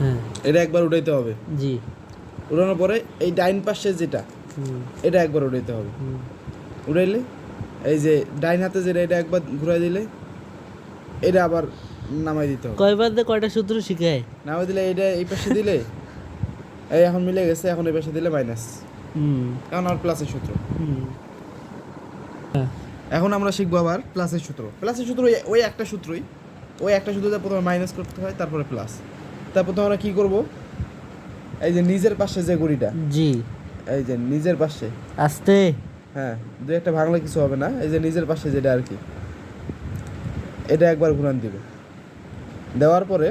হ্যাঁ, এটা একবার উঠাইতে হবে। জি। উঠানোর পরে এই ডাইন পাশে যেটা, এটা একবার উঠাইতে হবে। উঠাইলে এই যে ডাইন হাতে যেটা, এটা একবার ঘুরাই দিলে এটা আবার নামাই দিতে হবে। কয়বার দিয়ে কয়টা সূত্র শিখায়? নামাই দিলে এটা এই পাশে দিলে এই এখন মিলে গেছে, এখন এই পাশে দিলে মাইনাস, এখন আর প্লাসের সূত্র। এখন আমরা শিখবো আবার প্লাসের সূত্র। প্লাসের সূত্র ওই একটা সূত্রই, ওই একটা সূত্রটা প্রথমে মাইনাস করতে হয়, তারপরে প্লাস। তারপর তো আমরা কী করবো, এই যে নিজের পাশে যে ঘড়িটা, জি, এই যে নিজের পাশে, আস্তে, হ্যাঁ দু একটা ভাঙলে কিছু হবে না, এই যে নিজের পাশে যেটা আর কি, এটা একবার ঘুরান দিব। দেওয়ার পরে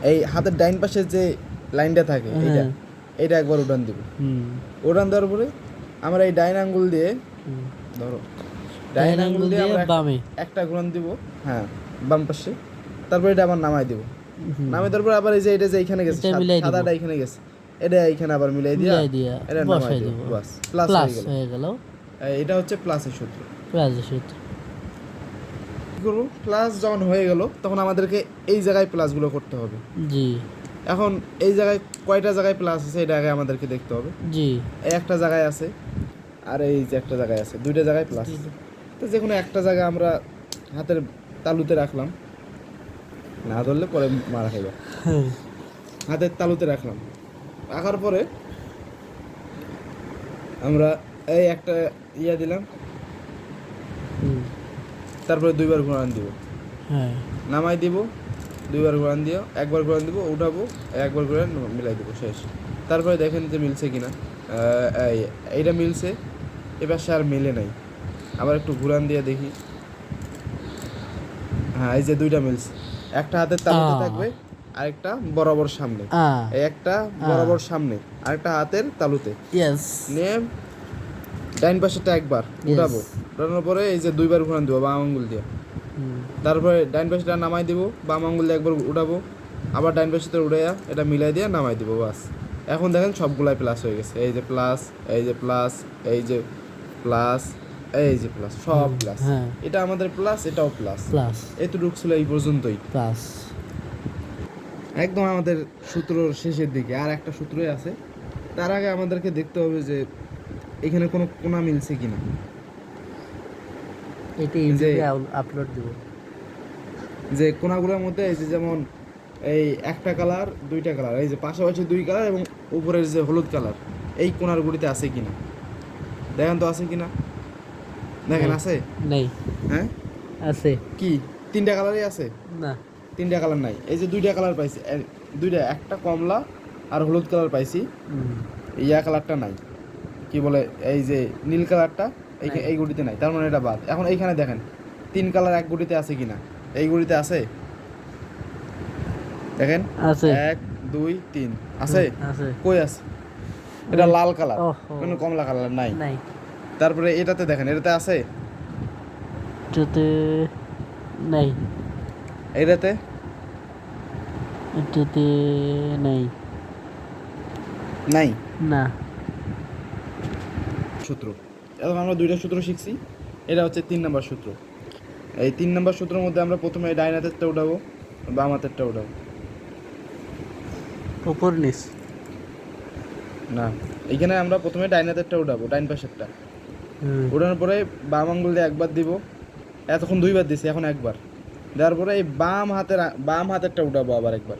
এই হাতের ডাইন পাশে যে লাইনটা থাকে, এটা এটা একবার উঠান দিব। উঠান দেওয়ার পরে আমরা এই ডাইন আঙ্গুল দিয়ে, ধরো ডাইন আঙ্গুল দিয়ে আমরা বামে একটা ঘুরান দিব, হ্যাঁ বাম পাশে। তারপর এটা আবার নামাই দিব। নামাই দেওয়ার পর আবার এই যে এটা যে এইখানে গেছে, সাদাটা এইখানে গেছে, এটা এইখানে আবার মিলাই দিয়া এটা নামাই দিব, বাস প্লাস হয়ে গেল। এটা হচ্ছে প্লাসের সূত্র। প্লাসের সূত্র কি করবো, প্লাস যখন হয়ে গেল তখন আমাদেরকে এই জায়গায় প্লাসগুলো করতে হবে। জি। এখন এই জায়গায় কয়টা জায়গায় প্লাস আছে এটা আগে আমাদেরকে দেখতে হবে। জি। এই একটা জায়গায় আছে, আর এই যে একটা জায়গায় আছে, দুইটা জায়গায় প্লাস। তো যে কোনো একটা জায়গা আমরা হাতের তালুতে রাখলাম, না ধরলে পরে মারা খাইবা। হাতের তালুতে রাখলাম, রাখার পরে আমরা এই একটা ইয়া দিলাম, তারপরে দুইবার ঘোরান দিব, নামাই দিব, দুইবার ঘোরান দিও, একবার ঘোরান দিব, উঠাবো, একবার ঘোরান মিলাই দিব, শেষ। তারপরে দেখেন যে মিলছে কিনা, এইটা মিলছে, এবার সে আর মিলে নাই, আবার একটু ঘুরান দিয়ে দেখি, হ্যাঁ এই যে দুইটা মিলছে, একটা হাতের তালুতে থাকবে, আরেকটা বরাবর সামনে, এই একটা বরাবর সামনে, আরেকটা হাতের তালুতে নিয়ে ডাইন পাশেটা একবার উঠাবো, উঠানোর পরে এই যে দুইবার ঘুরান দিব বাম আঙ্গুল দিয়ে, তারপরে ডাইন পাশেটা নামাই দিব, বাম আঙ্গুল দিয়ে একবার উঠাবো, আবার ডাইন পাশেটা উঠাইয়া এটা মিলাই দিয়ে নামাই দিব, বাস। এখন দেখেন সবগুলাই প্লাস হয়ে গেছে, এই যে প্লাস, এই যে প্লাস, এই যে প্লাস, এই যে প্লাস, সব প্লাস। এটা আমাদের প্লাস, এটাও প্লাস, এতটুকু ছিল এই পর্যন্তই প্লাস। একদম আমাদের সূত্রর শেষের দিকে আর একটা সূত্রই আছে, তার আগে আমাদেরকে দেখতে হবে যে এখানে কোনো কোণা মিলছে কিনা। এটা ইউটিউবে আপলোড দেব, যে কোণাগুলোর মধ্যে এই যে যেমন এই একটা কালার, দুইটা কালার, এই যে পাশাপাশি দুই কালার এবং উপরের যে হলুদ কালার, এই কোণার গুলিতে আছে কিনা দেখেন তো, আছে কিনা দেখেন। আছে? নেই। হ্যাঁ আছে। কি তিনটা কালারই আছে? না, তিনটা কালার নাই। এই যে দুইটা কালার পাইছি, দুইটা, একটা কমলা আর হলুদ কালার পাইছি, ইয়া কালারটা নাই, কি বলে এই যে নীল কালারটা এই গুটিতে নাই, তার মানে এটা বাদ। এখন এইখানে দেখেন তিন কালার এক গুটিতে আছে কিনা, এই গুটিতে আছে, দেখেন আছে, 1 2 3 আছে, কই আছে? এটা লাল কালার, কোনো কমলা কালার নাই। তারপরে এটাতে দেখেন, এটাতে আছে, এটাতে নাই, এটাতে নাই, নাই না। সূত্র, এখন আমরা দুইটা সূত্র শিখছি, এটা হচ্ছে 3 নম্বর সূত্র। এই 3 নম্বর সূত্রের মধ্যে আমরা প্রথমে ডাইন হাতেরটা উঠাবো, বাম হাতেরটা উঠাবো, উপর নিচ না, এইখানে আমরা প্রথমে ডাইন হাতেরটা উঠাবো, ডাইন পাশেরটা উঠানোর পরে বাম আঙ্গুল দিয়ে একবার দিব, এতক্ষণ দুইবার দিছি, এখন একবার দেওয়ার পরে এই বাম হাতেরটা উঠাবো আবার একবার,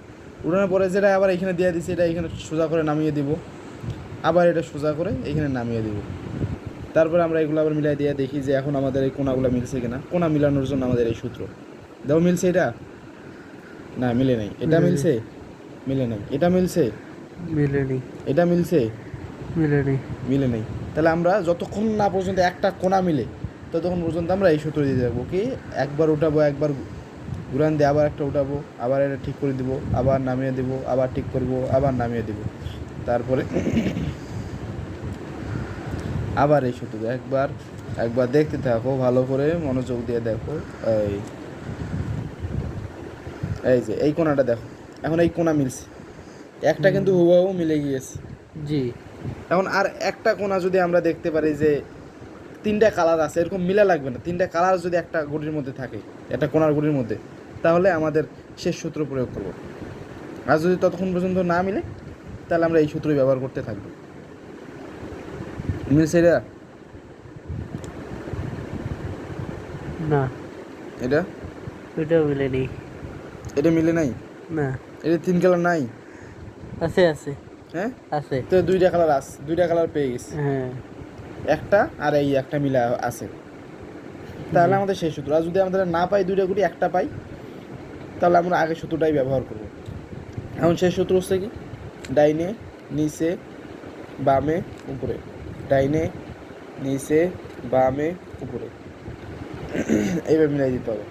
উঠানোর পরে যেটা আবার এখানে দিয়ে দিছি, এটা এখানে সোজা করে নামিয়ে দিব, আবার এটা সোজা করে এখানে নামিয়ে দিব। তারপরে আমরা এগুলো আবার মিলাই দিয়ে দেখি যে এখন আমাদের এই কোণাগুলো মিলছে কিনা। কোণা মিলানোর জন্য আমাদের এই সূত্র, দেখো মিলছে, এটা না মিলে নাই, এটা মিলছে, মিলে নাই, এটা মিলছে, মিলে নেই, এটা মিলছে, মিলে নেই, মিলে নেই। তাহলে আমরা যতক্ষণ না পর্যন্ত একটা কোণা মিলে ততক্ষণ পর্যন্ত আমরা এই সূত্র দিয়ে যাবো, কি একবার উঠাবো, একবার ঘুরান দিয়ে আবার একটা উঠাবো, আবার এটা ঠিক করে দিব, আবার নামিয়ে দিব, আবার ঠিক করবো, আবার নামিয়ে দিব, তারপরে আবার এই সূত্র একবার দেখতে থাকো, ভালো করে মনোযোগ দিয়ে দেখো। এই যে এই কোণাটা দেখো, এখন এই কোণা মিলছে, একটা কিন্তু হুবহু মিলে গিয়েছে। জি। এখন আর একটা কোণা যদি আমরা দেখতে পারি যে তিনটা কালার আছে, এরকম মিলা লাগবে না, তিনটা কালার যদি একটা গুটির মধ্যে থাকে, একটা কোণার গুটির মধ্যে, তাহলে আমাদের শেষ সূত্র প্রয়োগ করব। আর যদি ততক্ষণ পর্যন্ত না মিলে তাহলে আমরা এই সূত্রই ব্যবহার করতে থাকবো। মিলছে এটা? না, এটা ওইটাও মিলে নেই। এটা মিলে নাই? না, এটা 3 কালার নাই? আছে আছে হ্যাঁ, আছে। তো 2টা কালার আছে, 2টা কালার পেয়ে গেছি, হ্যাঁ, একটা আর এই একটা মিলা আছে, তাহলে আমাদের সেই সূত্র। আর যদি আমাদের না পাই দুইটা গুটি একটা পাই, তাহলে আমরা আগের সূত্রটাই ব্যবহার করব। এখন সেই সূত্র হচ্ছে কি, ডাইনে নিচে বামে উপরে, ডাইনে নিচে বামে উপরে, এইভাবে মিলাই দিতে হবে।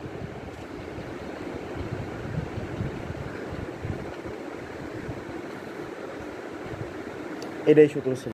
এটাই সূত্র ছিল।